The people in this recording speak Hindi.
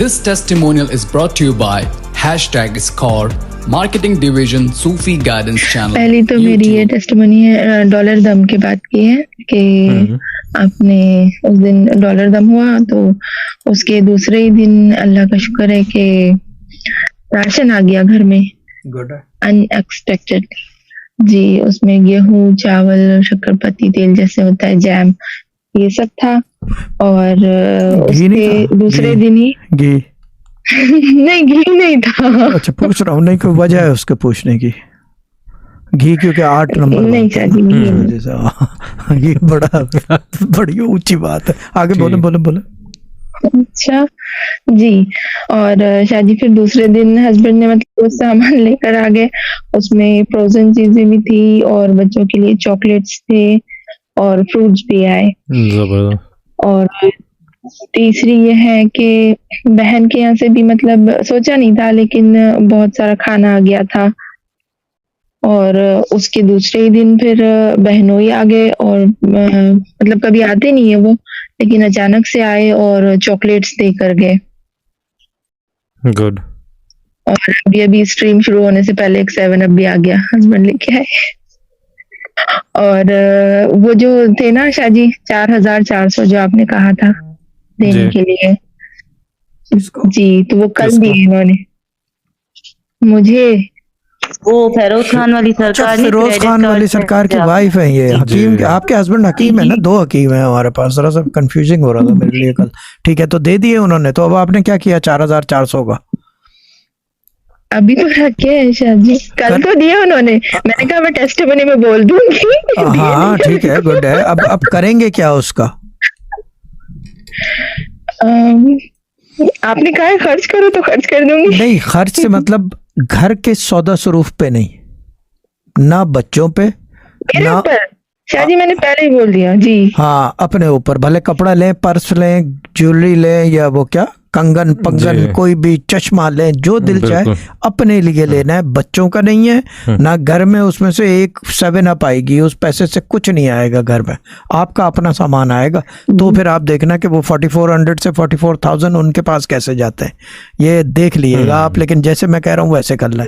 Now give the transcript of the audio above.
This testimonial is brought to you by #Score Marketing Division Sufi Guidance Channel. पहली तो मेरी ये टेस्टिमोनी है डॉलर दम के बात की है कि आपने उस दिन डॉलर दम हुआ तो उसके दूसरे ही दिन अल्लाह का शुक्र है कि राशन आ गया घर में अनएक्सपेक्टेड। जी, उसमें गेहूं, चावल, शक्करपत्ती, तेल जैसे होता है, जैम, ये सब था। और उसके दूसरे दिन ही घी नहीं, घी नहीं था। अच्छा, पूछ रहा हूँ, नहीं कोई वजह है उसके पूछने की? घी क्योंकि 8 नंबर नहीं चाहिए, ये बड़ी ऊंची बात है। आगे बोले। अच्छा जी। और शादी फिर दूसरे दिन हस्बैंड ने मतलब वो सामान लेकर आ गए, उसमें फ्रोजन चीजें भी थी और बच्चों के लिए चॉकलेट्स थे और फ्रूट्स भी आए। और तीसरी ये है कि बहन के यहाँ से भी मतलब सोचा नहीं था, लेकिन बहुत सारा खाना आ गया था। और उसके दूसरे ही दिन फिर बहनोई आ गए और मतलब कभी आते नहीं है वो, लेकिन अचानक से आए और चॉकलेट्स देकर गए। गुड। और अभी स्ट्रीम शुरू होने से पहले एक 7 अप भी आ गया, हस्बैंड लेके आए। और वो जो थे ना शाजी 4,400 जो आपने कहा था देने के लिए जी, तो वो कल दिए इन्होंने मुझे। वो फेरोज खान वाली सरकार, फिरोज खान वाली सरकार की वाइफ है ये। हकीम, आपके हस्बैंड हकीम है ना? 2 हकीम है हमारे पास। जरा सा कंफ्यूजिंग हो रहा था मेरे लिए कल। ठीक है, तो दे दिए उन्होंने। तो अब आपने क्या किया 4,400 का? अभी तो रखे हैं शादी, कल तो दिए उन्होंने। मैंने कहा मैं टेस्टिमनी में बोल दूंगी। हाँ ठीक है, गुड है। अब करेंगे क्या उसका? आपने कहा खर्च करो तो खर्च कर दूंगी। नहीं, खर्च से मतलब घर के सौदा स्वरूप पे नहीं, ना बच्चों पे, मेरे ऊपर शादी, मैंने पहले ही बोल दिया जी। हाँ, अपने ऊपर। भले कपड़ा लें, पर्स लें, ज्वेलरी लें, या वो क्या कंगन पंगन, कोई भी चश्मा लें, जो दिल चाहे अपने लिए लेना है। बच्चों का नहीं है ना। घर में उसमें से एक 7 अप आएगी, उस पैसे से कुछ नहीं आएगा घर में, आपका अपना सामान आएगा। तो फिर आप देखना कि वो 4400 से 44,000 उनके पास कैसे जाते हैं, ये देख लीजिएगा आप। लेकिन जैसे मैं कह रहा हूँ वैसे कर लें।